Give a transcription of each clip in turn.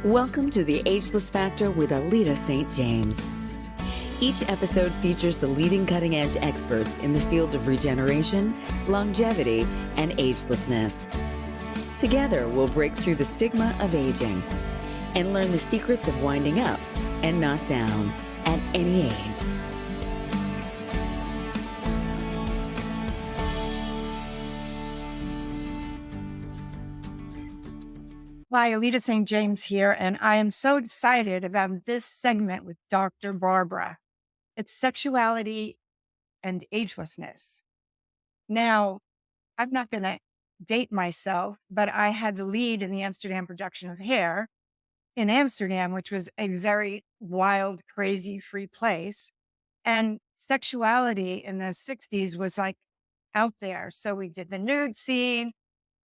Welcome to the Ageless Factor with Alita St. James. Each episode features the leading cutting-edge experts in the field of regeneration, longevity, and agelessness. Together, we'll break through the stigma of aging and learn the secrets of winding up and not down at any age. Hi, Alita St. James here, and I am so excited about this segment with Dr. Barbara. It's sexuality and agelessness. Now, I'm not going to date myself, but I had the lead in the Amsterdam production of Hair in Amsterdam, which was a very wild, crazy, free place. And sexuality in the 60s was like out there. So we did the nude scene,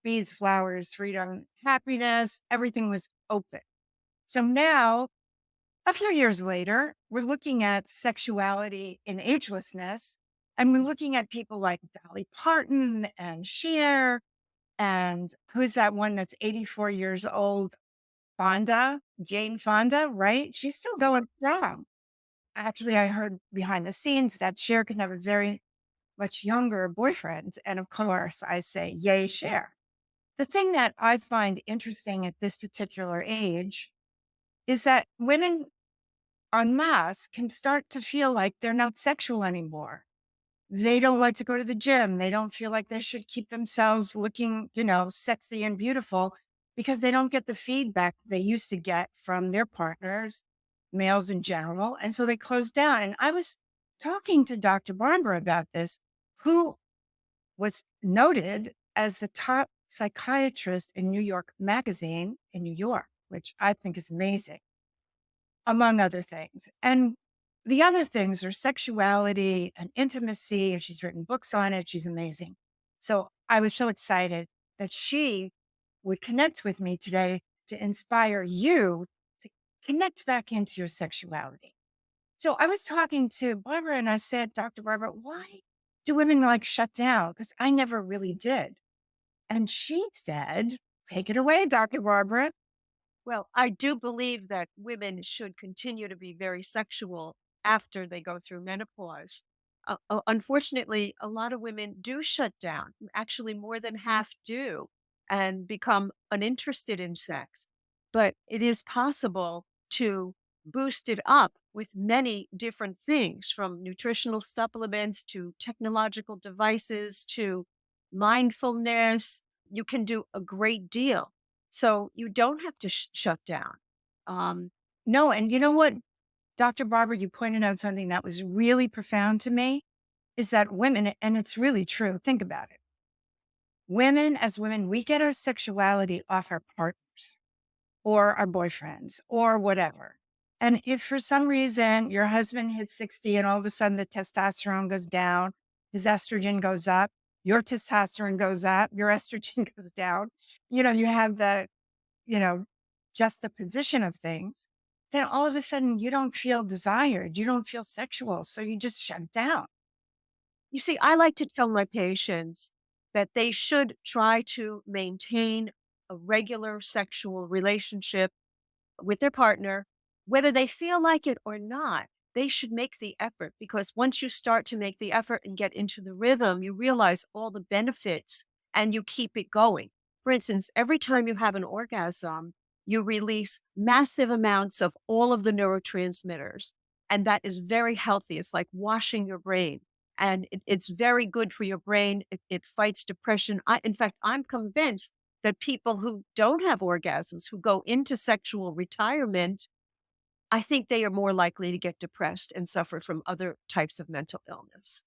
bees, flowers, freedom, happiness, everything was open. So now, a few years later, we're looking at sexuality in agelessness, and we're looking at people like Dolly Parton and Cher, and who's that one that's 84 years old? Jane Fonda, right? She's still going strong. Actually, I heard behind the scenes that Cher can have a very much younger boyfriend. And of course, I say, yay, Cher. The thing that I find interesting at this particular age is that women en masse can start to feel like they're not sexual anymore. They don't like to go to the gym. They don't feel like they should keep themselves looking, sexy and beautiful because they don't get the feedback they used to get from their partners, males in general. And so they close down. And I was talking to Dr. Barbara about this, who was noted as the top psychiatrist in New York Magazine in New York, which I think is amazing, among other things. And the other things are sexuality and intimacy, and she's written books on it. She's amazing. So I was so excited that she would connect with me today to inspire you to connect back into your sexuality. So I was talking to Barbara and I said, Dr. Barbara, why do women like shut down? Because I never really did. And she said, take it away, Dr. Barbara. Well, I do believe that women should continue to be very sexual after they go through menopause. Unfortunately, a lot of women do shut down. Actually, more than half do and become uninterested in sex. But it is possible to boost it up with many different things, from nutritional supplements to technological devices to mindfulness. You can do a great deal. So you don't have to shut down. No, and you know what, Dr. Barbara, you pointed out something that was really profound to me, is that women, and it's really true, think about it. Women, as women, we get our sexuality off our partners or our boyfriends or whatever. And if for some reason your husband hits 60 and all of a sudden the testosterone goes down, his estrogen goes up, your testosterone goes up, your estrogen goes down, you have the, juxtaposition of things, then all of a sudden you don't feel desired. You don't feel sexual. So you just shut down. You see, I like to tell my patients that they should try to maintain a regular sexual relationship with their partner, whether they feel like it or not. They should make the effort, because once you start to make the effort and get into the rhythm, you realize all the benefits and you keep it going. For instance, every time you have an orgasm, you release massive amounts of all of the neurotransmitters. And that is very healthy. It's like washing your brain. And it's very good for your brain. It fights depression. In fact, I'm convinced that people who don't have orgasms, who go into sexual retirement, I think they are more likely to get depressed and suffer from other types of mental illness.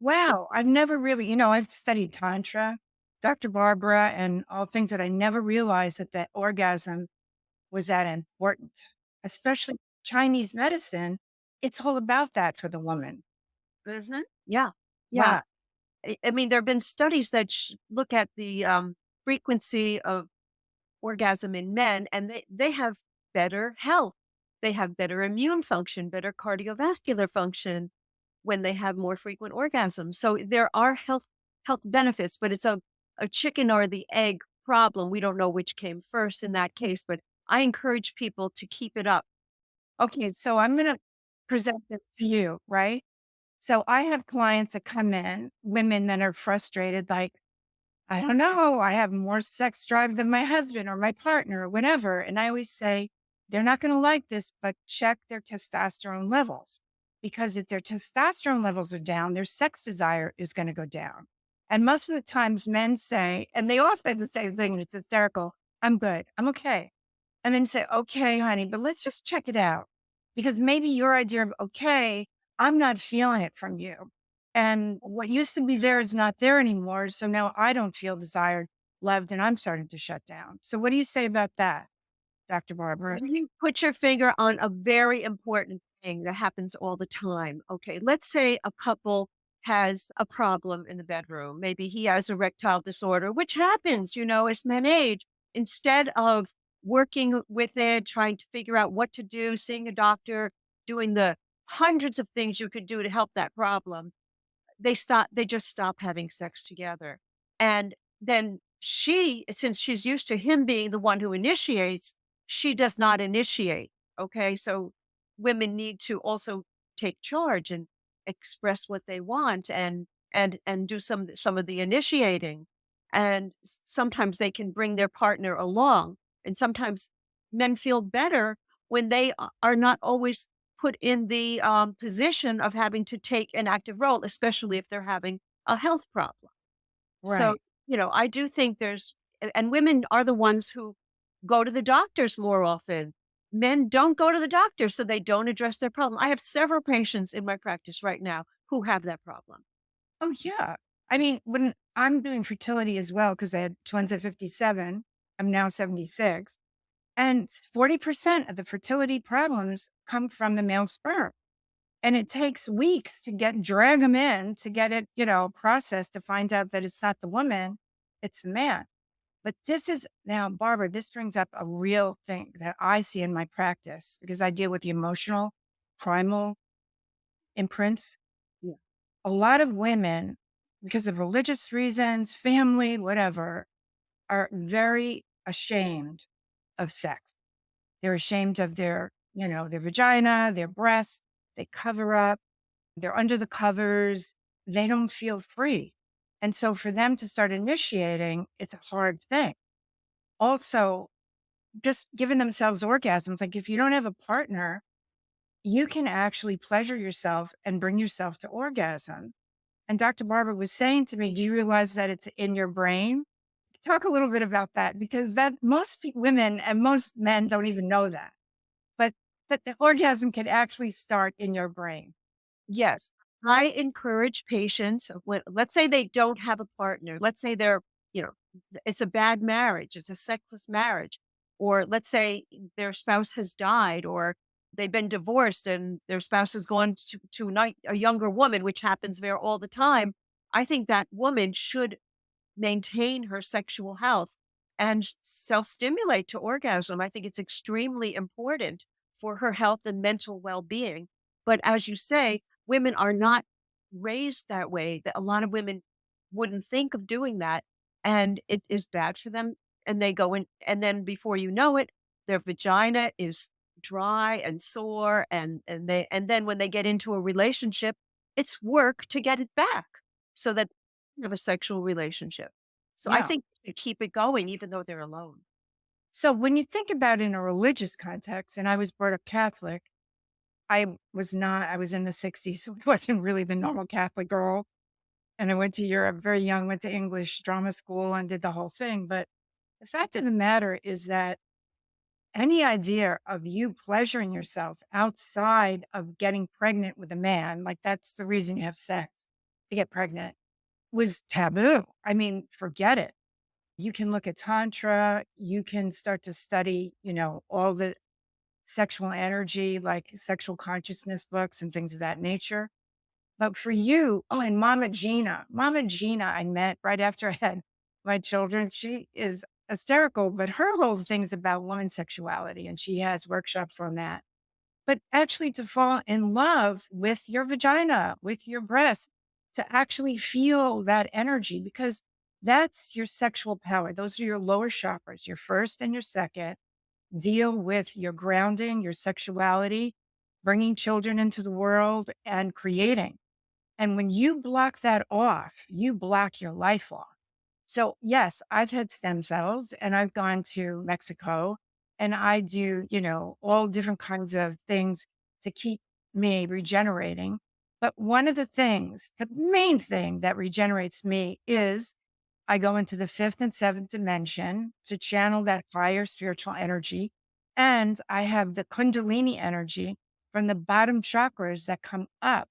Wow. I've never really, I've studied Tantra, Dr. Barbara, and all things that I never realized that the orgasm was that important, especially Chinese medicine. It's all about that for the woman. Mm-hmm. Yeah. Yeah. Wow. I mean, there have been studies that look at the frequency of orgasm in men, and they have better health. They have better immune function, better cardiovascular function when they have more frequent orgasms. So there are health benefits, but it's a chicken or the egg problem. We don't know which came first in that case, but I encourage people to keep it up. Okay, so I'm going to present this to you, right? So I have clients that come in, women that are frustrated, like, I don't know, I have more sex drive than my husband or my partner or whatever. And I always say, they're not going to like this, but check their testosterone levels. Because if their testosterone levels are down, their sex desire is going to go down. And most of the times men say, and they all say the same thing, and it's hysterical, I'm good, I'm okay. And then say, okay, honey, but let's just check it out. Because maybe your idea of okay, I'm not feeling it from you. And what used to be there is not there anymore. So now I don't feel desired, loved, and I'm starting to shut down. So what do you say about that, Dr. Barbara? You put your finger on a very important thing that happens all the time. Okay, let's say a couple has a problem in the bedroom. Maybe he has erectile disorder, which happens, as men age. Instead of working with it, trying to figure out what to do, seeing a doctor, doing the hundreds of things you could do to help that problem, they just stop having sex together. And then she, since she's used to him being the one who initiates, she does not initiate. Okay. So women need to also take charge and express what they want and do some of the initiating. And sometimes they can bring their partner along. And sometimes men feel better when they are not always put in the position of having to take an active role, especially if they're having a health problem. So, Right. I do think and women are the ones who go to the doctors more often. Men don't go to the doctor, so they don't address their problem. I have several patients in my practice right now who have that problem. Oh, yeah. I mean, when I'm doing fertility as well, because I had twins at 57, I'm now 76, and 40% of the fertility problems come from the male sperm. And it takes weeks to drag them in to get it, processed to find out that it's not the woman, it's the man. But this is now, Barbara, this brings up a real thing that I see in my practice because I deal with the emotional, primal imprints. Yeah. A lot of women, because of religious reasons, family, whatever, are very ashamed of sex. They're ashamed of their vagina, their breasts. They cover up. They're under the covers. They don't feel free. And so for them to start initiating, it's a hard thing. Also, just giving themselves orgasms. Like if you don't have a partner, you can actually pleasure yourself and bring yourself to orgasm. And Dr. Barbara was saying to me, do you realize that it's in your brain? Talk a little bit about that because that women and most men don't even know that, but that the orgasm can actually start in your brain. Yes. I encourage patients, let's say they don't have a partner. Let's say you know, it's a bad marriage, it's a sexless marriage. Or let's say their spouse has died or they've been divorced and their spouse has gone to a younger woman, which happens there all the time. I think that woman should maintain her sexual health and self stimulate to orgasm. I think it's extremely important for her health and mental well being. But as you say, women are not raised that way, that a lot of women wouldn't think of doing that. And it is bad for them. And they go in, and then before you know it, their vagina is dry and sore. And then when they get into a relationship, it's work to get it back so that they have a sexual relationship. So I Yeah. think they keep it going even though they're alone. So when you think about it in a religious context, and I was brought up Catholic, I was in the 60s, so I wasn't really the normal Catholic girl. And I went to Europe very young, went to English drama school and did the whole thing. But the fact of the matter is that any idea of you pleasuring yourself outside of getting pregnant with a man, like that's the reason you have sex to get pregnant, was taboo. I mean, forget it. You can look at Tantra, you can start to study, all the sexual energy, like sexual consciousness books and things of that nature. But for you, oh, and Mama Gina, I met right after I had my children. She is hysterical, but her whole thing is about women's sexuality, and she has workshops on that. But actually, to fall in love with your vagina, with your breast, to actually feel that energy, because that's your sexual power. Those are your lower chakras, your first and your second. deal with your grounding, your sexuality, bringing children into the world, and creating. And when you block that off, you block your life off. So, yes, I've had stem cells and I've gone to Mexico and I do, all different kinds of things to keep me regenerating. But one of the things, the main thing that regenerates me is I go into the fifth and seventh dimension to channel that higher spiritual energy. And I have the Kundalini energy from the bottom chakras that come up,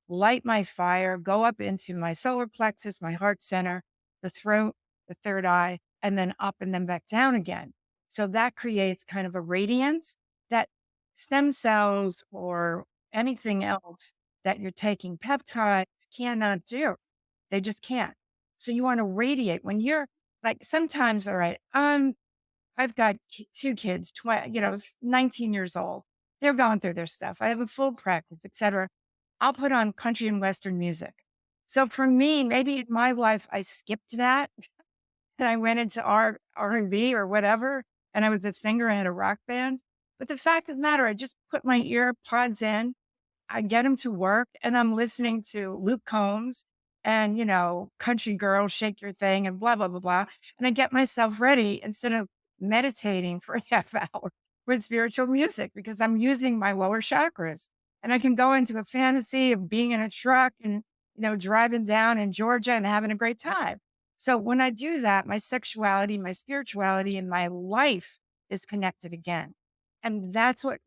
light my fire, go up into my solar plexus, my heart center, the throat, the third eye, and then up and then back down again. So that creates kind of a radiance that stem cells or anything else that you're taking peptides cannot do. They just can't. So you want to radiate when you're like sometimes, all right, I've got two kids, 19 years old. They're going through their stuff. I have a full practice, etc. I'll put on country and Western music. So for me, maybe in my life, I skipped that and I went into R&B or whatever. And I was a singer, I had a rock band. But the fact of the matter, I just put my ear pods in, I get them to work and I'm listening to Luke Combs and, country girl, shake your thing and blah, blah, blah, blah. And I get myself ready instead of meditating for a half hour with spiritual music because I'm using my lower chakras and I can go into a fantasy of being in a truck and, driving down in Georgia and having a great time. So when I do that, my sexuality, my spirituality, and my life is connected again. And that's what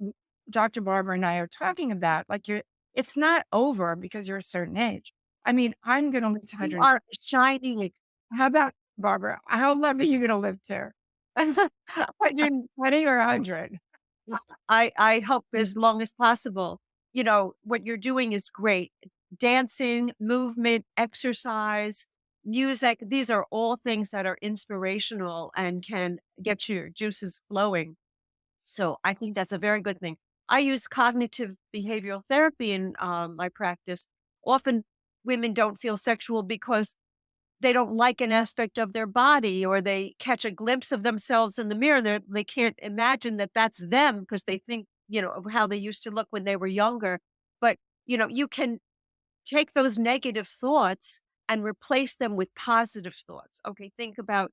Dr. Barbara and I are talking about. Like it's not over because you're a certain age. I mean, I'm going to live to You 100. are shining. How about Barbara? How long are you going to live to? 120 or 100? I hope as long as possible. What you're doing is great. Dancing, movement, exercise, music, these are all things that are inspirational and can get your juices flowing. So I think that's a very good thing. I use cognitive behavioral therapy in my practice. Often women don't feel sexual because they don't like an aspect of their body or they catch a glimpse of themselves in the mirror. They can't imagine that that's them because they think, of how they used to look when they were younger. But, you can take those negative thoughts and replace them with positive thoughts. Okay, think about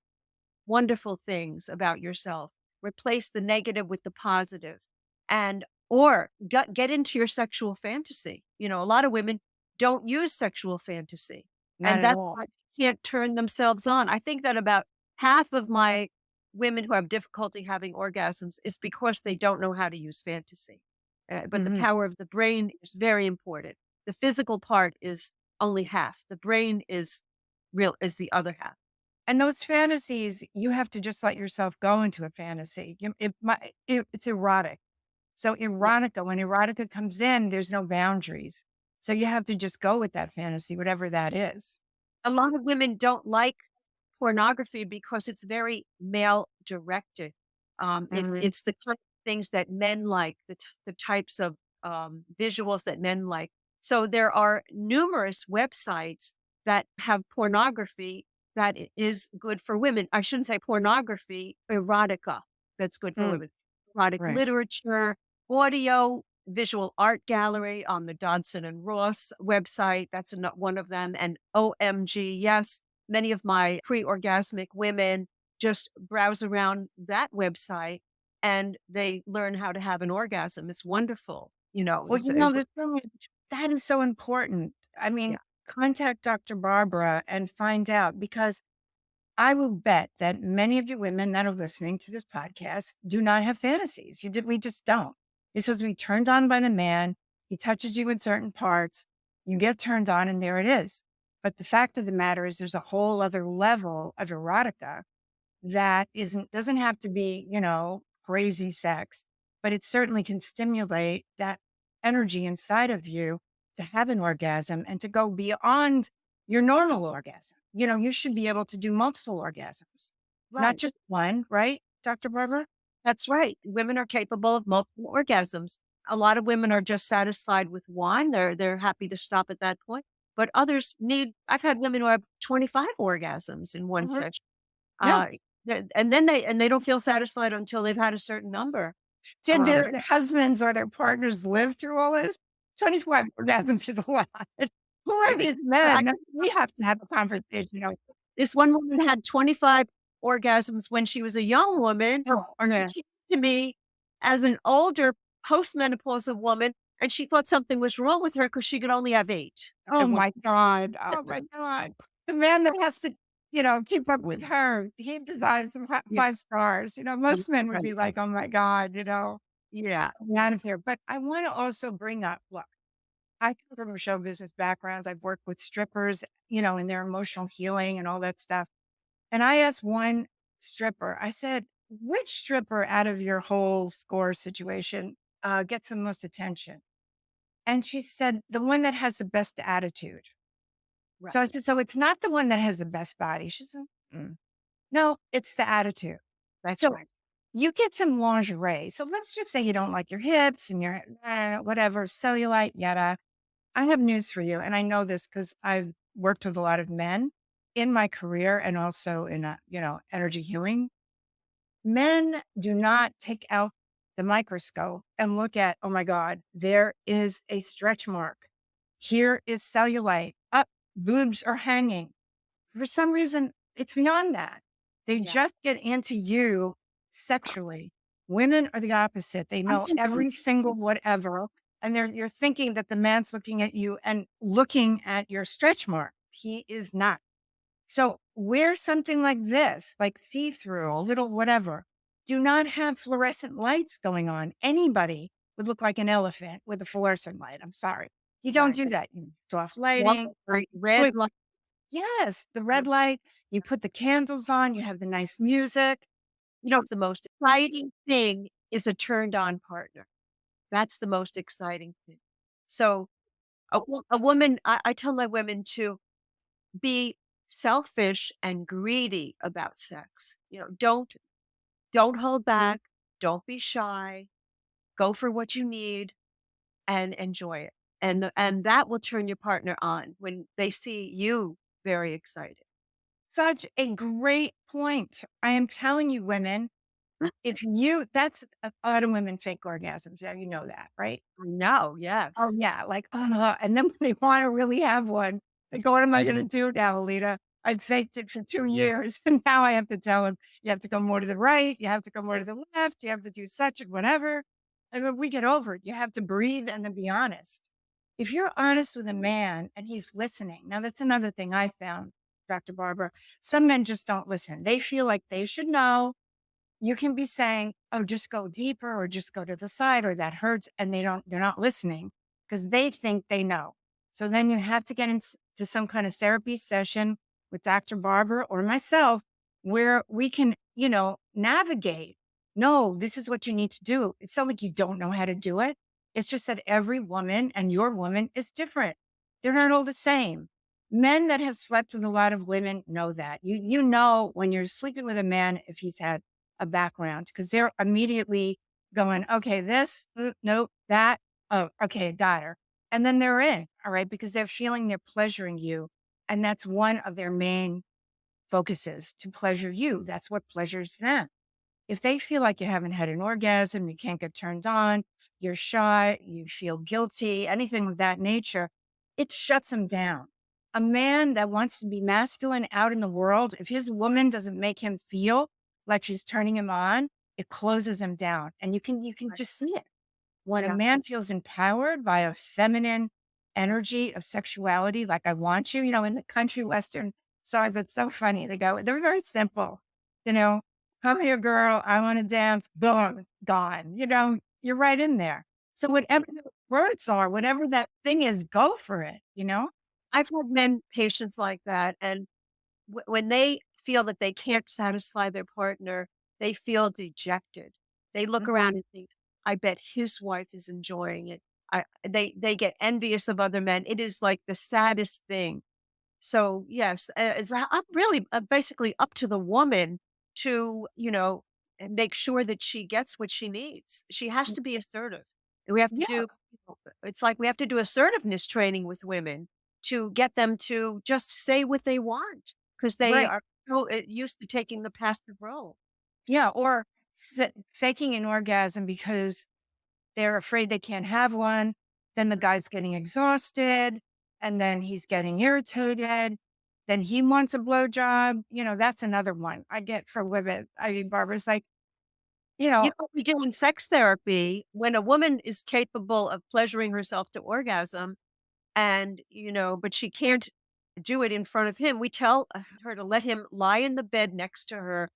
wonderful things about yourself. Replace the negative with the positive. And or get into your sexual fantasy. A lot of women don't use sexual fantasy. Not And at that's all. why they can't turn themselves on. I think that about half of my women who have difficulty having orgasms is because they don't know how to use fantasy. But the Mhm. power of the brain is very important. The physical part is only half. The brain is the other half. And those fantasies, you have to just let yourself go into a fantasy. It's erotic. So Yeah. erotica, when erotica comes in, there's no boundaries. So you have to just go with that fantasy, whatever that is. A lot of women don't like pornography because it's very male directed. Mhm. It's the kind of things that men like, the types of visuals that men like. So there are numerous websites that have pornography that is good for women. I shouldn't say pornography, erotica that's good for Mm, women. Erotic right. literature, audio, visual art gallery on the Dodson and Ross website. That's one of them. And OMG, yes, many of my pre-orgasmic women just browse around that website and they learn how to have an orgasm. It's wonderful. Well, It's a, the thing is, that is so important. I yeah. mean, contact Dr. Barbara and find out because I will bet that many of you women that are listening to this podcast do not have fantasies. We just don't. It's supposed to be turned on by the man. He touches you in certain parts. You get turned on, and there it is. But the fact of the matter is, there's a whole other level of erotica that doesn't have to be, crazy sex, but it certainly can stimulate that energy inside of you to have an orgasm and to go beyond your normal orgasm. You should be able to do multiple orgasms, not Right. just one, right, Dr. Barbara? That's right. Women are capable of multiple orgasms. A lot of women are just satisfied with one. They're happy to stop at that point. But others need. I've had women who have 25 orgasms in one Mhm. session. Yeah. Uh, And then they don't feel satisfied until they've had a certain number. Did Um, their husbands or their partners live through all this? 25 orgasms is a lot. Who are these I men? We have to have a conversation. This one woman had 25 orgasms when she was a young woman. Oh, She okay. came to me as an older postmenopausal woman, and she thought something was wrong with her because she could only have 8 Oh at one. my God. Oh my God. The man that has to, keep up with her, he deserves some Yeah, 5 stars. Most men would right. be like, oh my God, Yeah, I'm out of here. But I want to also bring up, look, I come from a show business background. I've worked with strippers, in their emotional healing and all that stuff. And I asked one stripper, I said, which stripper out of your whole score situation gets the most attention? And she said, the one that has the best attitude. right. So I said, so it's not the one that has the best body. She says, "Mm. No, it's the attitude. That's So right. you get some lingerie. So let's just say you don't like your hips and your whatever, cellulite, yada. I have news for you. And I know this because I've worked with a lot of men in my career and also in, energy healing. Men do not take out the microscope and look at, oh my God, there is a stretch mark. Here is cellulite. Up, boobs are hanging. For some reason, it's beyond that. They Yeah. just get into you sexually. Women are the opposite. They I know think every single whatever. And you're thinking that the man's looking at you and looking at your stretch mark. He is not. So wear something like this, like see-through, a little whatever. Do not have fluorescent lights going on. Anybody would look like an elephant with a fluorescent light. I'm sorry. You don't right. do that. You soft One lighting. light, red light. Yes, the red light, you put the candles on, you have the nice music. The most exciting thing is a turned on partner. That's the most exciting thing. So a woman, I tell my women to be selfish and greedy about sex. Don't hold back. Don't be shy. Go for what you need and enjoy it. And that will turn your partner on when they see you very excited. Such a great point. I am telling you, women, that's a lot of women fake orgasms. Yeah, you know that, right? No, Oh, yes. yeah. Like, and then when they want to really have one, they go, what am I going to do now, Alita? I faked it for 2 years. And now I have to tell them, you have to go more to the right. You have to go more to the left. You have to do such and whatever. And when we get over it, you have to breathe and then be honest. If you're honest with a man and he's listening, now that's another thing I found, Dr. Barbara. Some men just don't listen. They feel like they should know. You can be saying, oh, just go deeper or just go to the side or that hurts. And they're not listening because they think they know. So then you have to get into some kind of therapy session with Dr. Barbara or myself where we can, navigate. No, this is what you need to do. It's not like you don't know how to do it. It's just that every woman and your woman is different. They're not all the same. Men that have slept with a lot of women know that. You know when you're sleeping with a man if he's had a background because they're immediately going, okay, this, nope, that, oh, okay, got her. And then they're in, all right, because they're feeling they're pleasuring you. And that's one of their main focuses to pleasure you. That's what pleasures them. If they feel like you haven't had an orgasm, you can't get turned on, you're shy, you feel guilty, anything of that nature, it shuts them down. A man that wants to be masculine out in the world, if his woman doesn't make him feel like she's turning him on, it closes him down. And you can just see it. When a Yeah. man feels empowered by a feminine energy of sexuality, like I want you, in the country western songs, that's so funny. They're very simple, you know, come here, girl, I want to dance, boom, gone. You're right in there. So whatever the words are, whatever that thing is, go for it. I've had men patients like that, and when they feel that they can't satisfy their partner, they feel dejected. They look Mhm. around and think, "I bet his wife is enjoying it." They get envious of other men. It is like the saddest thing. So yes, it's up really basically up to the woman to make sure that she gets what she needs. She has to be assertive. And we have to Yeah, do. It's like we have to do assertiveness training with women to get them to just say what they want because they right. are. so used to taking the passive role. Yeah. Or faking an orgasm because they're afraid they can't have one. Then the guy's getting exhausted and then he's getting irritated. Then he wants a blowjob. That's another one I get for women. I mean, Barbara's like, you You know, know what we do in sex therapy, when a woman is capable of pleasuring herself to orgasm and, but she can't do it in front of him, we tell her to let him lie in the bed next to her,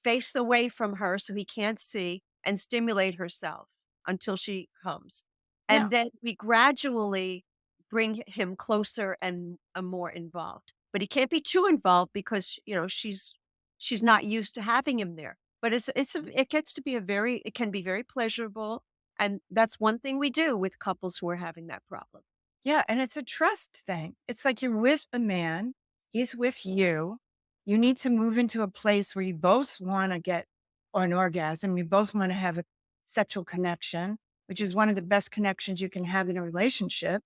face away from her so he can't see, and stimulate herself until she comes. yeah, And then we gradually bring him closer and more involved. But he can't be too involved because, she's not used to having him there. But it gets to be it can be very pleasurable. And that's one thing we do with couples who are having that problem. yeah. And it's a trust thing. It's like you're with a man, he's with you. You need to move into a place where you both want to get an orgasm. You both want to have a sexual connection, which is one of the best connections you can have in a relationship.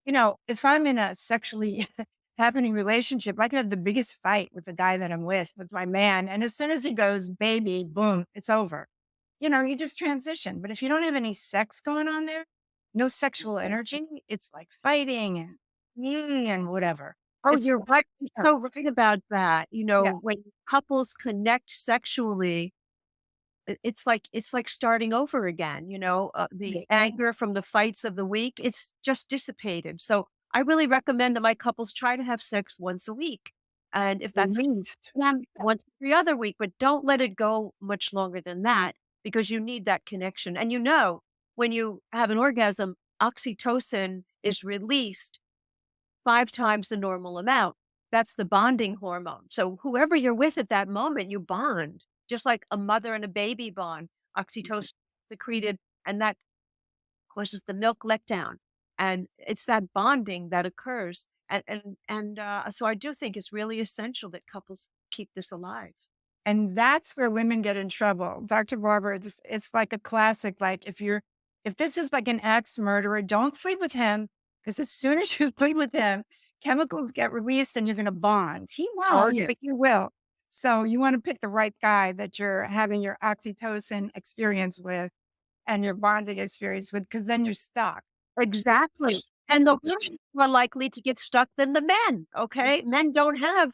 If I'm in a sexually happening relationship, I can have the biggest fight with the guy that I'm with my man. And as soon as he goes, baby, boom, it's over. You just transition. But if you don't have any sex going on there, no sexual energy, it's like fighting and whatever. Oh, It's you're right. You're so right about that. yeah, When couples connect sexually, it's like starting over again, yeah, the anger from the fights of the week, it's just dissipated. So I really recommend that my couples try to have sex once a week. And if that's released. them, once every other week, but don't let it go much longer than that because you need that connection. And when you have an orgasm, oxytocin is released 5 times the normal amount. That's the bonding hormone. So whoever you're with at that moment, you bond, just like a mother and a baby bond. Oxytocin secreted, and that causes the milk letdown. And it's that bonding that occurs. So I do think it's really essential that couples keep this alive. And that's where women get in trouble. Dr. Barber, it's like a classic. Like if this is like an ex-murderer, don't sleep with him. Because as soon as you sleep with him, chemicals get released and you're gonna bond. He Oh, won't, yeah. but you will. So you want to pick the right guy that you're having your oxytocin experience with and your bonding experience with, because then you're stuck. Exactly. And the women are more likely to get stuck than the men, okay? Men don't have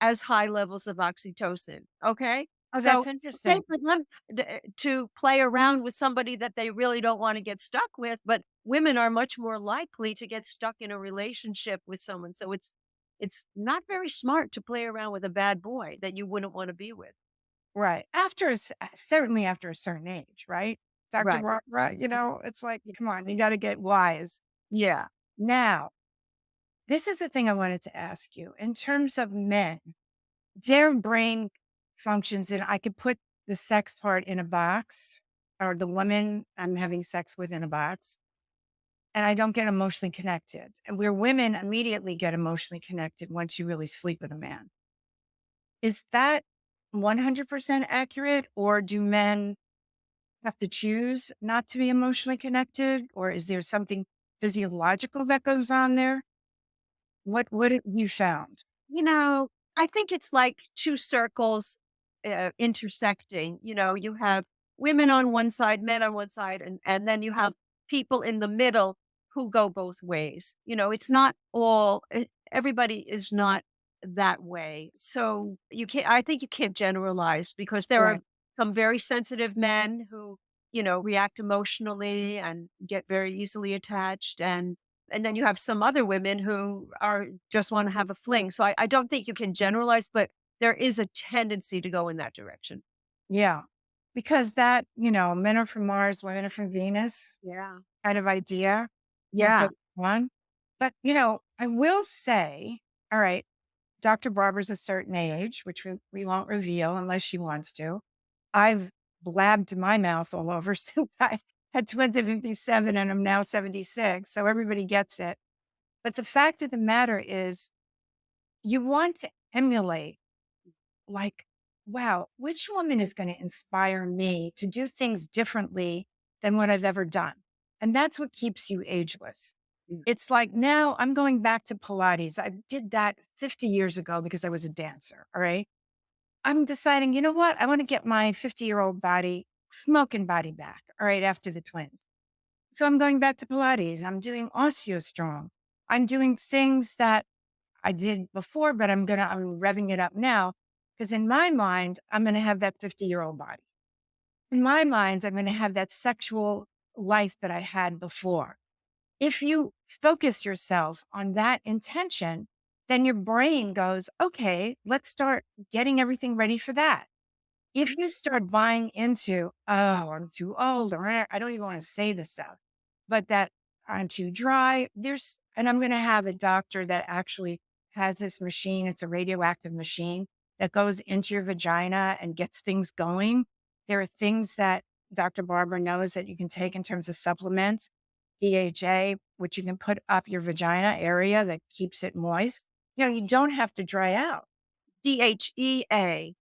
as high levels of oxytocin, okay? Oh, that's So, okay interesting. for them to play around with somebody that they really don't wanna get stuck with, but women are much more likely to get stuck in a relationship with someone, so it's not very smart to play around with a bad boy that you wouldn't wanna be with. Right. Certainly after a certain age, right? Dr. Right. Barbara, it's like, come on, you got to get wise. Yeah. Now, this is the thing I wanted to ask you. In terms of men, their brain functions in, I could put the sex part in a box or the woman I'm having sex with in a box, and I don't get emotionally connected. And where women immediately get emotionally connected once you really sleep with a man. Is that 100% accurate, or do men have to choose not to be emotionally connected, or is there something physiological that goes on there? What have you found? You know, I think it's like 2 circles, intersecting. You have women on one side, men on one side, and then you have people in the middle who go both ways. It's not everybody is not that way. So I think you can't generalize because there are Right. some very sensitive men who, react emotionally and get very easily attached, and then you have some other women who are just want to have a fling. So I don't think you can generalize, but there is a tendency to go in that direction. Yeah. Because men are from Mars, women are from Venus Yeah. kind of idea that Yeah. goes on. But, I will say, all right, Dr. Barber's a certain age, which we won't reveal unless she wants to. I've blabbed my mouth all over since I had twins at 57 and I'm now 76. So everybody gets it. But the fact of the matter is, you want to emulate, like, wow, which woman is going to inspire me to do things differently than what I've ever done? And that's what keeps you ageless. Mm. It's like now I'm going back to Pilates. I did that 50 years ago because I was a dancer. All right. I'm deciding, you know what? I want to get my 50-year-old body, smoking body back. All right. After the twins. So I'm going back to Pilates. I'm doing osteostrong. I'm doing things that I did before, but I'm revving it up now because in my mind, I'm going to have that 50-year-old body. In my mind, I'm going to have that sexual life that I had before. If you focus yourself on that intention, then your brain goes, okay, let's start getting everything ready for that. If you start buying into, oh, I'm too old, or I don't even want to say this stuff, but that I'm too dry, and I'm going to have a doctor that actually has this machine. It's a radioactive machine that goes into your vagina and gets things going. There are things that Dr. Barbara knows that you can take in terms of supplements, DHA, which you can put up your vagina area that keeps it moist. You don't have to dry out. DHEA.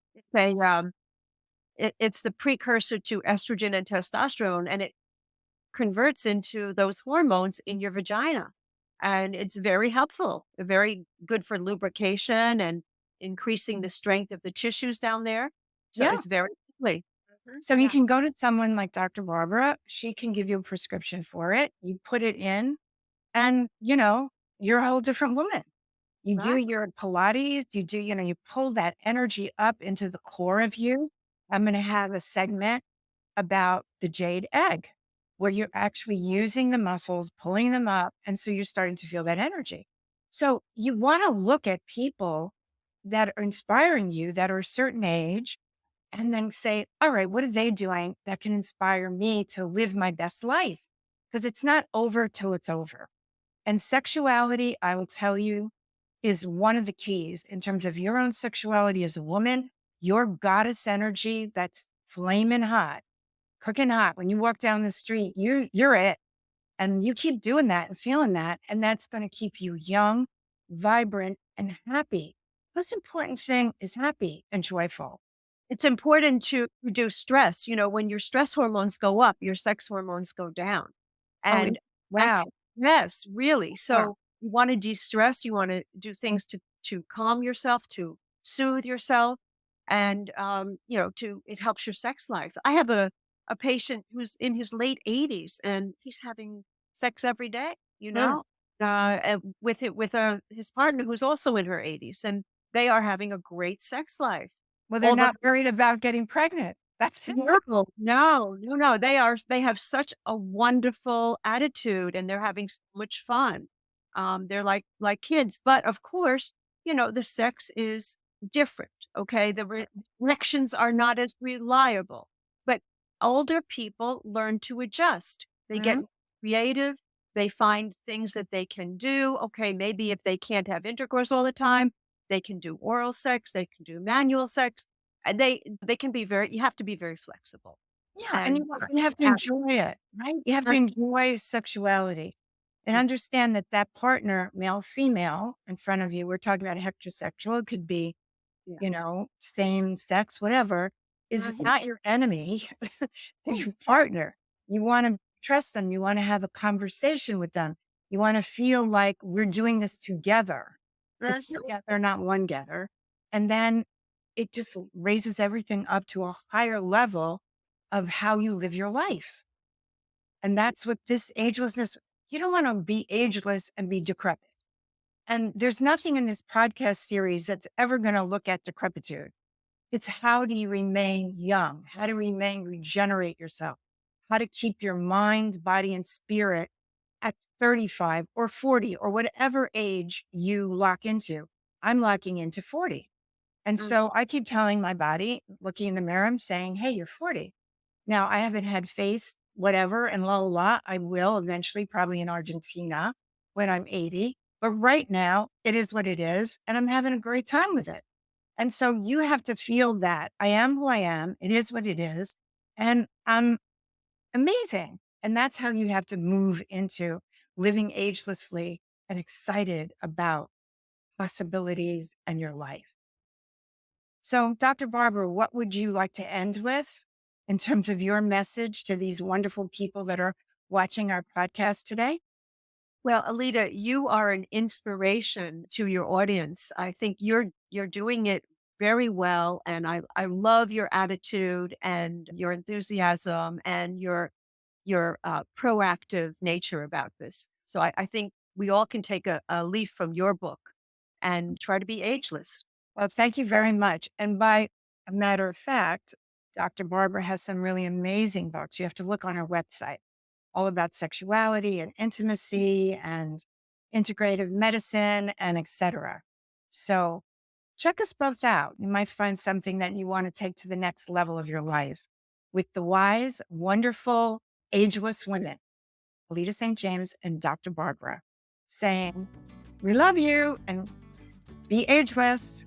It's the precursor to estrogen and testosterone, and it converts into those hormones in your vagina. And it's very helpful, very good for lubrication and increasing the strength of the tissues down there. So Yeah. it's very lovely. So you Yeah. can go to someone like Dr. Barbara. She can give you a prescription for it. You put it in and, you're a whole different woman. You do Right. your Pilates, you pull that energy up into the core of you. I'm going to have a segment about the jade egg where you're actually using the muscles, pulling them up. And so you're starting to feel that energy. So you want to look at people that are inspiring you that are a certain age and then say, all right, what are they doing that can inspire me to live my best life? Because it's not over till it's over. And sexuality, I will tell you, is one of the keys in terms of your own sexuality as a woman, your goddess energy that's flaming hot, cooking hot. When you walk down the street, you're it. And you keep doing that and feeling that. And that's going to keep you young, vibrant, and happy. Most important thing is happy and joyful. It's important to reduce stress. When your stress hormones go up, your sex hormones go down. Oh, And that wow. yes, really. Wow. So you want to de-stress, you want to do things to calm yourself, to soothe yourself, and it helps your sex life. I have a patient who's in his late 80s and he's having sex every day, Mm. with his partner who's also in her 80s, and they are having a great sex life. Well, they're All the not worried about getting pregnant. That's it. No, no, no, no. They have such a wonderful attitude and they're having so much fun. They're like kids. But of course, the sex is different. Okay. The erections are not as reliable. But older people learn to adjust. They get Mhm. creative. They find things that they can do. Okay, maybe if they can't have intercourse all the time, they can do oral sex, they can do manual sex, and they can be you have to be very flexible. Yeah, and And you have to have enjoy it, right? You have to enjoy sexuality and mm, understand that that partner, male, female, in front of you, we're talking about heterosexual, it could be, yeah. same sex, whatever, is Mhm. not your enemy. They're your partner. You want to trust them. You want to have a conversation with them. You want to feel like we're doing this together. It's Mhm. together, not one gether. And then it just raises everything up to a higher level of how you live your life. And that's what this agelessness, you don't want to be ageless and be decrepit. And there's nothing in this podcast series that's ever going to look at decrepitude. It's how do you remain young? How to regenerate yourself? How to keep your mind, body, and spirit at 35 or 40 or whatever age you lock into. I'm locking into 40. And Mm. so I keep telling my body, looking in the mirror, I'm saying, hey, you're 40. Now I haven't had face whatever and la la la. I will eventually, probably in Argentina when I'm 80. But right now it is what it is. And I'm having a great time with it. And so you have to feel that I am who I am. It is what it is. And I'm amazing. And that's how you have to move into living agelessly and excited about possibilities and your life. So, Dr. Barbara, what would you like to end with in terms of your message to these wonderful people that are watching our podcast today? Well, Alita, you are an inspiration to your audience. I think you're doing it very well, and I love your attitude and your enthusiasm and your proactive nature about this. So I think we all can take a leaf from your book and try to be ageless. Well, thank you very much. And by a matter of fact, Dr. Barbara has some really amazing books. You have to look on her website, all about sexuality and intimacy and integrative medicine and etc. So check us both out. You might find something that you want to take to the next level of your life with the wise, wonderful, ageless women, Alita St. James and Dr. Barbara, saying, we love you and be ageless.